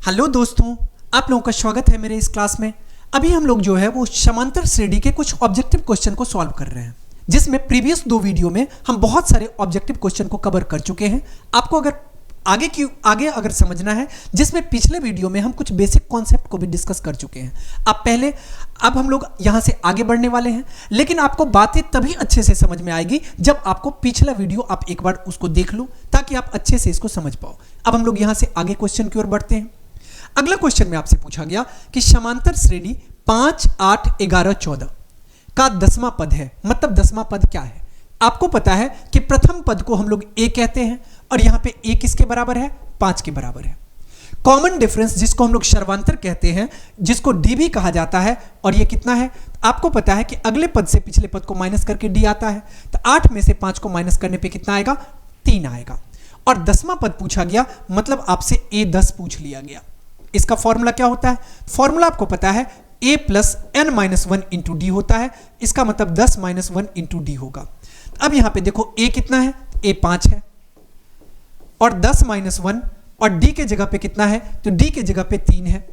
Hello दोस्तों, आप लोगों का स्वागत है मेरे इस क्लास में। अभी हम लोग जो है वो समांतर श्रेणी के कुछ ऑब्जेक्टिव क्वेश्चन को सॉल्व कर रहे हैं, जिसमें प्रीवियस 2 वीडियो में हम बहुत सारे ऑब्जेक्टिव क्वेश्चन को कवर कर चुके हैं। आपको अगर आगे अगर समझना है, जिसमें पिछले वीडियो में हम कुछ बेसिक कॉन्सेप्ट को भी डिस्कस कर चुके हैं। अब हम लोग यहाँ से आगे बढ़ने वाले हैं, लेकिन आपको बातें तभी अच्छे से समझ में आएगी जब आपको पिछला वीडियो आप एक बार उसको देख लो, ताकि आप अच्छे से इसको समझ पाओ। अब हम लोग यहाँ से आगे क्वेश्चन की ओर बढ़ते हैं। अगला क्वेश्चन में आपसे पूछा गया कि समांतर श्रेणी 5, 8, 11, 14 का 10वां पद है, मतलब 10वां पद क्या है। आपको पता है कि प्रथम पद को हम लोग a कहते हैं और यहां पे a किसके बराबर है, 5 के बराबर है। कॉमन डिफरेंस जिसको हम लोग सर्वांतर कहते हैं, जिसको d भी कहा जाता है, और ये कितना है आपको पता है कि अगले पद से पिछले पद को माइनस करके d आता है, तो 8 में से 5 को माइनस करने पे कितना आएगा, 3 आएगा। और 10वां पद पूछा गया, मतलब आपसे a 10 पूछ लिया गया। इसका फॉर्मूला क्या होता है, फॉर्मूला आपको पता है a plus n minus 1 into D होता है। इसका मतलब 10 माइनस 1 इंटू डी होगा। अब यहां पे देखो a कितना है, a 5 है, और 10 माइनस 1 और d के जगह पे कितना है, तो d के जगह पे 3 है।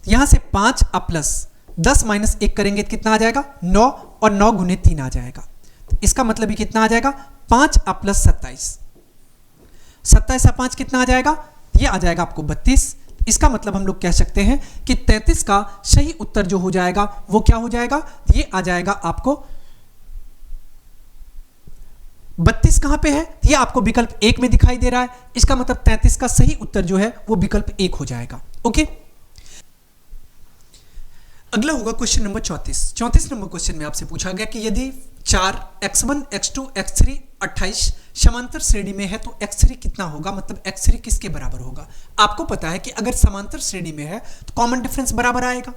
यहां से 5 अब प्लस 10 माइनस 1 करेंगे तो कितना आ जाएगा, 9, और 9 गुने 3 आ जाएगा। तो इसका मतलब ही कितना आ जाएगा, 5 अब प्लस 27, 27 अब 5 कितना आ जाएगा, ये आ जाएगा आपको 32। इसका मतलब हम लोग कह सकते हैं कि 33 का सही उत्तर जो हो जाएगा वो क्या हो जाएगा, ये आ जाएगा आपको 32 कहां पे है, ये आपको विकल्प 1 में दिखाई दे रहा है। इसका मतलब 33 का सही उत्तर जो है वो विकल्प 1 हो जाएगा। ओके, अगला होगा क्वेश्चन नंबर 34। 34 नंबर क्वेश्चन में आपसे पूछा गया कि यदि 4, x1, x2, x3, 28 समांतर श्रेणी में है तो x3 कितना होगा, मतलब x3 किसके बराबर होगा। आपको पता है कि अगर समांतर श्रेणी में है तो कॉमन डिफरेंस बराबर आएगा।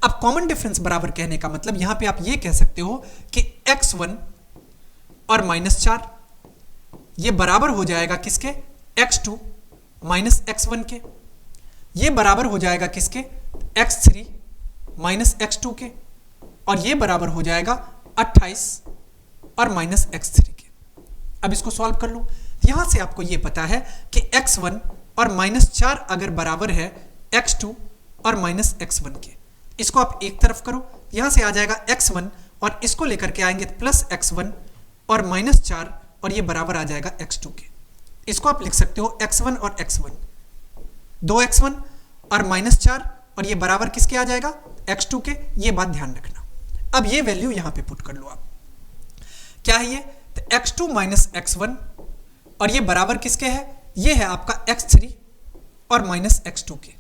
अब कॉमन डिफरेंस बराबर कहने का मतलब यहां पे आप ये कह सकते हो कि x1 और -4 ये बराबर हो जाएगा किसके, x2 माइनस x1 के। ये बराबर हो जाएगा किसके, x3 माइनस x2 के, और ये बराबर हो जाएगा 28 और माइनस x3 के। अब इसको सॉल्व कर लो। यहां से आपको ये पता है कि x1 और -4 अगर बराबर है x2 और माइनस x1 के, इसको आप एक तरफ करो, यहां से आ जाएगा x1 और इसको लेकर के आएंगे प्लस x1 और -4, और ये बराबर आ जाएगा x2 के। इसको आप लिख सकते हो x1 और x1, 2x1 और -4, और ये बराबर किसके आ जाएगा, x2 के। ये बात ध्यान रखना। अब ये वैल्यू यहां पे पुट कर लो आप, क्या है ये, तो x2 माइनस x1, और ये बराबर किसके है, ये है आपका x3 और माइनस x2 के।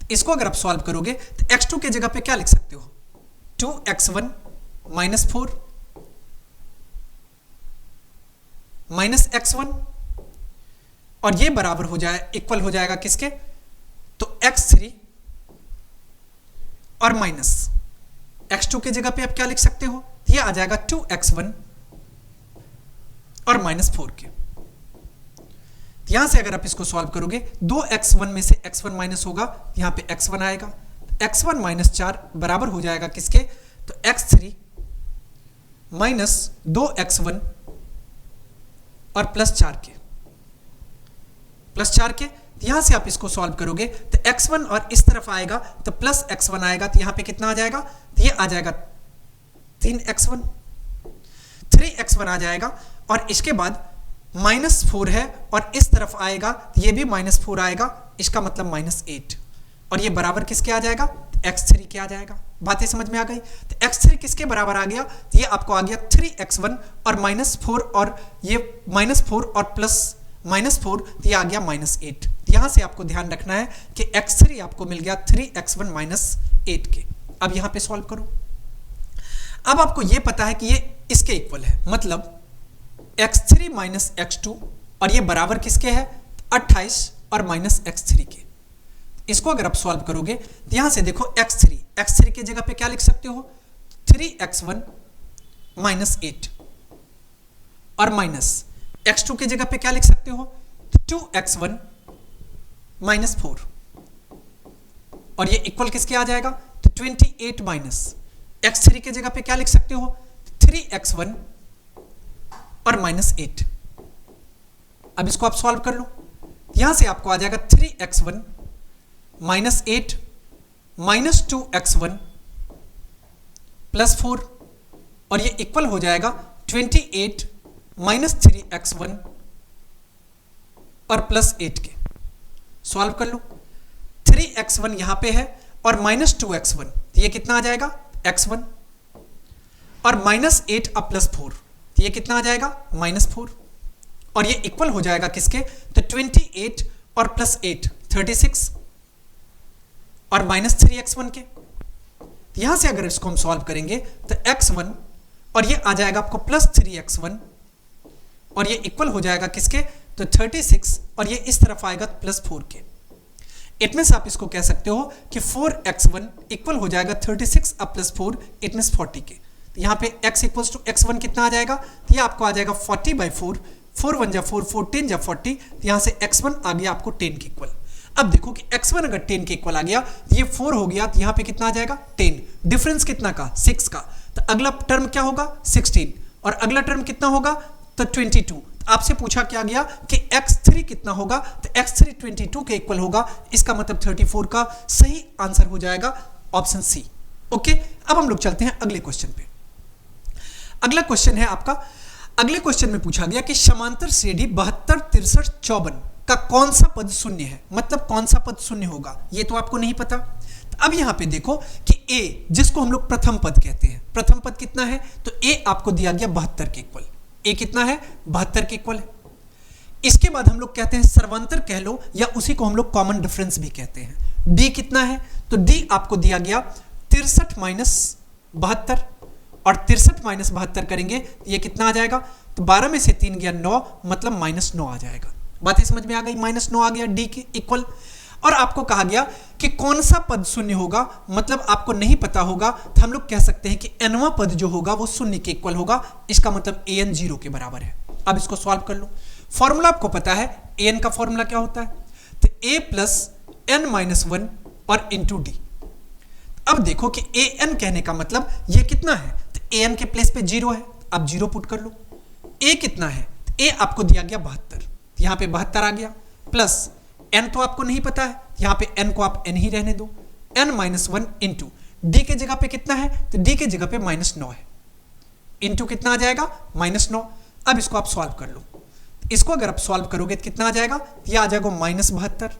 तो इसको अगर आप सॉल्व करोगे तो x2 के जगह पे क्या लिख सकते हो, 2x1 माइनस 4 माइनस x1, और ये बराबर हो जाए, इक्वल हो जाएगा किसके, तो x3 और माइनस x2 के जगह पे आप क्या लिख सकते हो, ये आ जाएगा 2x1 और -4 के। यहां से अगर आप इसको सॉल्व करोगे, 2x1 में से x1 माइनस होगा, यहां पे x1 आएगा, x1 माइनस 4 बराबर हो जाएगा किसके, तो x3 माइनस 2x1 और +4 के, +4 के। यहां से आप इसको सॉल्व करोगे तो x1 और इस तरफ आएगा तो प्लस x1 आएगा, तो यहां पे कितना आ जाएगा, तो ये आ जाएगा 3x1, 3x1 आ जाएगा, और इसके बाद -4 है और इस तरफ आएगा, ये भी -4 आएगा, इसका मतलब -8, और ये बराबर किसके आ जाएगा, x3 के आ जाएगा। बातें समझ में आ गई। तो x3 किसके बराबर आ गया, ये आपको आ गया 3x1 और -4, और ये -4 और प्लस -4, तो ये आ गया -8। यहां से आपको ध्यान रखना है कि x3 आपको मिल गया 3x1 -8 के। अब यहां पे सॉल्व करो। अब आपको ये पता है कि ये इसके इक्वल है, मतलब x3 माइनस x2, और ये बराबर किसके है, 28 और माइनस x3 के। इसको अगर आप सॉल्व करोगे तो यहां से देखो x3 के जगह पे क्या लिख सकते हो, 3x1 -8, और माइनस x2 के जगह पे क्या लिख सकते हो, 2x1 -4, और ये इक्वल किसके आ जाएगा, तो 28 माइनस x3 के जगह पे क्या लिख सकते हो, 3x1 और -8। अब इसको आप सॉल्व कर लो। यहां से आपको आ जाएगा 3x1 minus 8 minus 2x1 plus 4 और ये इक्वल हो जाएगा 28 माइनस 3x1 और प्लस 8 के। सॉल्व कर लो। 3x1 यहां पे है और माइनस 2x1, ये कितना आ जाएगा x1 और माइनस 8 अब प्लस 4, ये कितना आ जाएगा -4 और ये इक्वल हो जाएगा किसके, तो 28 और प्लस 8 36 और माइनस 3x1 के। यहां से अगर इसको हम सॉल्व करेंगे तो x1 और ये आ जाएगा आपको प्लस 3x1 और ये इक्वल हो जाएगा किसके, तो 36 और ये इस तरफ आएगा प्लस 4 के। इट मीन्स आप इसको कह सकते हो कि 4x1 इक्वल हो जाएगा 36 अब प्लस 4, इट मीन्स 40 के। तो यहाँ पे x इक्वल्स टू x1 कितना आ जाएगा, तो ये आपको आ जाएगा 40/4, 4 1 जा 4, 14 जा 40, तो यहाँ से x1 आ गया आपको 10 के इक्वल। अब देखो कि x1 अगर 10 के इक्वल आ गया तो ये 4 हो गया, तो यहाँ पे कितना आ जाएगा 10, डिफरेंस कितना का 6 का, तो अगला टर्म क्या होगा 16 और अगला टर्म कितना होगा तो 22। आपसे पूछा क्या गया कि x3 कितना होगा, तो x3 22 के इक्वल होगा, इसका मतलब 34 का सही आंसर हो जाएगा ऑप्शन सी। ओके, अब हम लोग चलते हैं अगले क्वेश्चन पे। अगला क्वेश्चन है आपका, अगले क्वेश्चन में पूछा गया कि समांतर श्रेणी 72 63 54 का कौन सा पद शून्य है, मतलब कौन सा पद शून्य होगा, ये तो आपको नहीं पता। तो अब यहां पे देखो कि a जिसको हम लोग प्रथम पद कहते हैं, प्रथम पद कितना है, तो a आपको दिया गया 72 के इक्वल, a कितना है 72 के इक्वल है। इसके बाद हम लोग कहते हैं सर्वांतर कह लो या उसी को हम लोग कॉमन डिफरेंस भी कहते हैं। d कितना है, तो d आपको दिया गया 63 माइनस 72 और 63 माइनस 72 करेंगे ये कितना आ जाएगा, तो 12 में से 3 गया 9, मतलब -9 आ जाएगा। बातें समझ में आ गई, -9 आ गया d के इक्वल। और आपको कहा गया कि कौन सा पद शून्य होगा, मतलब आपको नहीं पता होगा, तो हम लोग कह सकते हैं कि nवां पद जो होगा वो शून्य के इक्वल होगा, इसका मतलब an 0 के बराबर है। अब इसको सॉल्व कर लो। फॉर्मूला आपको पता है an का फॉर्मूला क्या होता है, तो a प्लस n-1 और इंटू डी। अब देखो कि an कहने का मतलब ये कितना है, तो an के प्लेस पे 0 है, अब 0 पुट कर लो। a कितना है, तो a आपको दिया गया 72, यहाँ पे 72 आ गया, प्लस n तो आपको नहीं पता है, यहाँ पे n को आप n ही रहने दो, n-1 इंटू d के जगह पे कितना है, तो d के जगह पे -9 है, इंटू कितना आ जाएगा -9। अब इसको आप सॉल्व कर लो। इसको अगर आप सॉल्व करोगे तो कितना आ जाएगा, ये आ जाएगा -72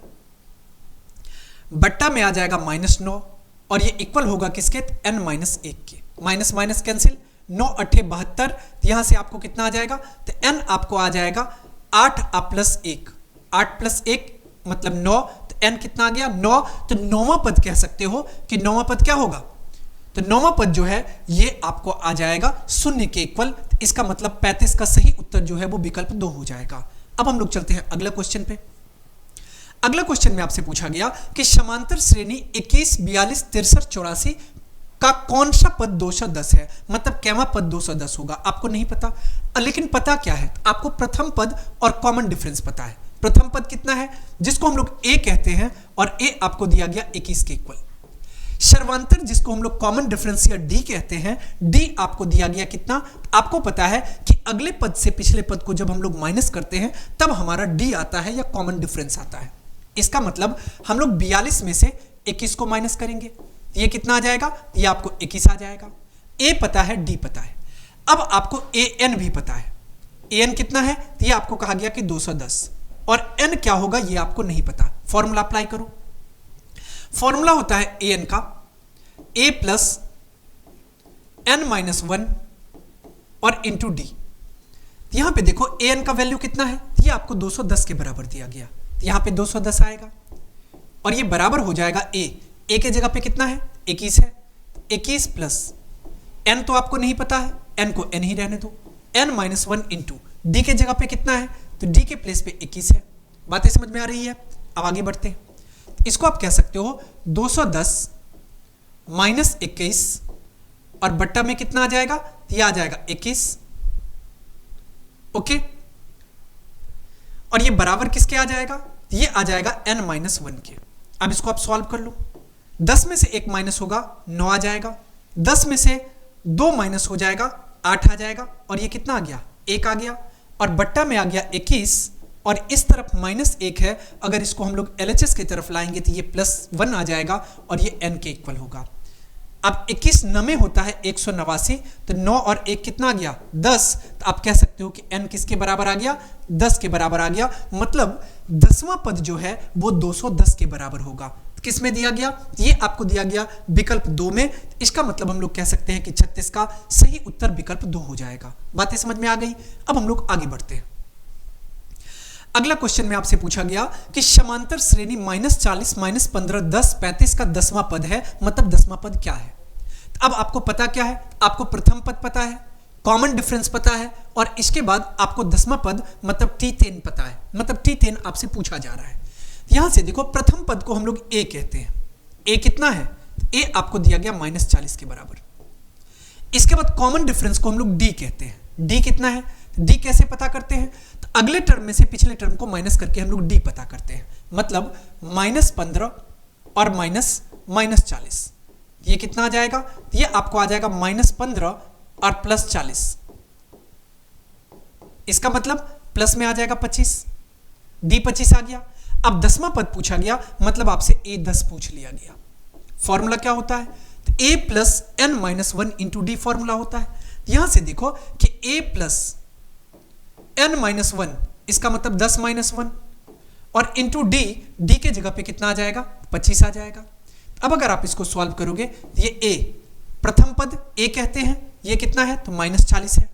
बट्टा में आ जाएगा -9 और ये इक्वल होगा किसके, n-1 के। माइनस माइनस कैंसिल, 9 8 72, यहां से आपको कितना आ जाएगा, तो n आपको आ जाएगा 8 प्लस 1, 8 प्लस 1 मतलब 9, तो n कितना आ गया 9। तो नौवां पद कह सकते हो कि नौवां पद क्या होगा, तो नौवां पद जो है ये आपको आ जाएगा शून्य के इक्वल, इसका मतलब 35 का सही उत्तर जो है वो विकल्प 2 हो जाएगा। अब हम लोग चलते हैं अगला क्वेश्चन पे। अगला क्वेश्चन में आपसे पूछा गया कि समांतर श्रेणी 21 42 63 84 का कौन सा पद 210 है, मतलब कैवा पद 210 होगा, आपको नहीं पता। लेकिन पता क्या है, आपको प्रथम पद और कॉमन डिफरेंस पता है। प्रथम पद कितना है, जिसको हम लोग a कहते हैं और a आपको दिया गया 21 के इक्वल। सर्वांतर जिसको हम लोग कॉमन डिफरेंस या d कहते हैं, d आपको दिया गया कितना, आपको पता है कि अगले पद से पिछले पद को जब हम लोग माइनस करते हैं तब हमारा d आता है या कॉमन डिफरेंस आता है। इसका मतलब हम लोग 42 में से 21 को माइनस करेंगे, ये कितना आ जाएगा, ये आपको 21 आ जाएगा। a पता है, d पता है। अब आपको an भी पता है, an कितना है, ये आपको कहा गया कि 210 और n क्या होगा ये आपको नहीं पता। फॉर्मूला अप्लाई करो। फॉर्मूला होता है an का a प्लस n-1 और इंटू डी। यहां पे देखो an का वैल्यू कितना है, ये आपको 210 के बराबर दिया गया, यहां पे 210 आएगा और ये बराबर हो जाएगा a के जगह पे कितना है 21 है, 21 प्लस n तो आपको नहीं पता है, n को n ही रहने दो, n-1 इंटू डी के जगह पे कितना है, तो d के प्लेस पे 21 है। बातें समझ में आ रही है। अब आगे बढ़ते हैं। इसको आप कह सकते हो 210 माइनस 21 और बट्टा में कितना आ जाएगा, ये आ जाएगा 21। ओके, और ये बराबर किसके आ जाएगा, ये आ जाएगा n-1 के। अब इसको आप सॉल्व कर लो। 10 में से 1 माइनस होगा 9 आ जाएगा, 10 में से 2 माइनस हो जाएगा 8 आ जाएगा और ये कितना आ गया 1 आ गया और बट्टा में आ गया 21 और इस तरफ -1 है, अगर इसको हम लोग LHS की तरफ लाएंगे तो ये +1 आ जाएगा और ये n के इक्वल होगा। अब 21 9 होता है 189, तो 9 और 1 कितना आ गया 10, तो आप कह सकते हो कि n किसके बराबर आ गया 10 के बराबर आ गया, मतलब 10वां पद जो है वो 210 के बराबर होगा। किस में दिया गया, ये आपको दिया गया विकल्प 2 में, इसका मतलब हम लोग कह सकते हैं कि 36 का सही उत्तर विकल्प 2 हो जाएगा। बातें समझ में आ गई। अब हम लोग आगे बढ़ते हैं। अगला क्वेश्चन में आपसे पूछा गया कि समांतर श्रेणी -40 -15 10 35 का 10वां पद है, मतलब 10वां पद क्या है। अब आपको पता क्या है, आपको प्रथम पद पता है, कॉमन डिफरेंस पता है, और इसके बाद आपको 10वां पद मतलब T10 पता है, मतलब T10 आपसे पूछा जा रहा है। यहां से देखो, प्रथम पद को हम लोग A कहते हैं। A कितना है, A आपको दिया गया -40 के बराबर। इसके बाद कॉमन डिफरेंस को हम लोग D कहते हैं। D कितना है, D कैसे पता करते हैं, तो अगले टर्म में से पिछले टर्म को माइनस करके हम लोग D पता करते हैं, मतलब -15 और -40, ये कितना आ जाएगा, ये आपको आ जाएगा -15 और +40, इसका मतलब प्लस में आ जाएगा 25, D 25 आ गया। अब 10वां पद पूछा गया, मतलब आपसे A 10 पूछ लिया गया। फॉर्मूला क्या होता है, तो A + n-1 into D formula होता है। यहां से देखो कि A + n-1, इसका मतलब 10 - 1, और इंटू D के जगह पे कितना आ जाएगा 25 आ जाएगा। अब अगर आप इसको सॉल्व करोगे, ये A प्रथम पद A कहते हैं, ये कितना है तो -40 है,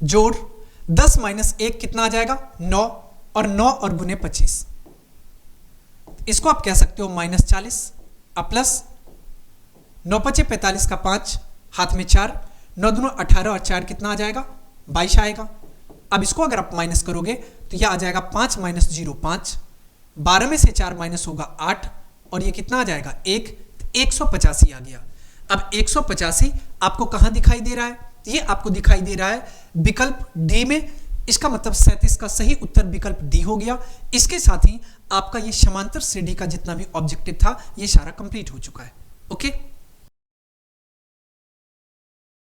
जोड़ 10 - 1 कितना आ जाएगा 9, और 9 और गुने 25, इसको आप कह सकते हो -40 अब प्लस 9 × 5 = 45 का 5, हाथ में 4, 9 दूनी 18 और 4 कितना आ जाएगा 22 आएगा। अब इसको अगर आप माइनस करोगे तो यह आ जाएगा 5 - 0 5, 12 में से 4 माइनस होगा 8, और ये कितना आ जाएगा 1, 185 आ गया। अब 185 आपको कहां दिखाई दे रहा है, ये आपको दिखाई दे रहा है विकल्प डी में, इसका मतलब 37 का सही उत्तर विकल्प डी हो गया। इसके साथ ही आपका ये समांतर श्रेणी का जितना भी ऑब्जेक्टिव था ये सारा कंप्लीट हो चुका है। ओके।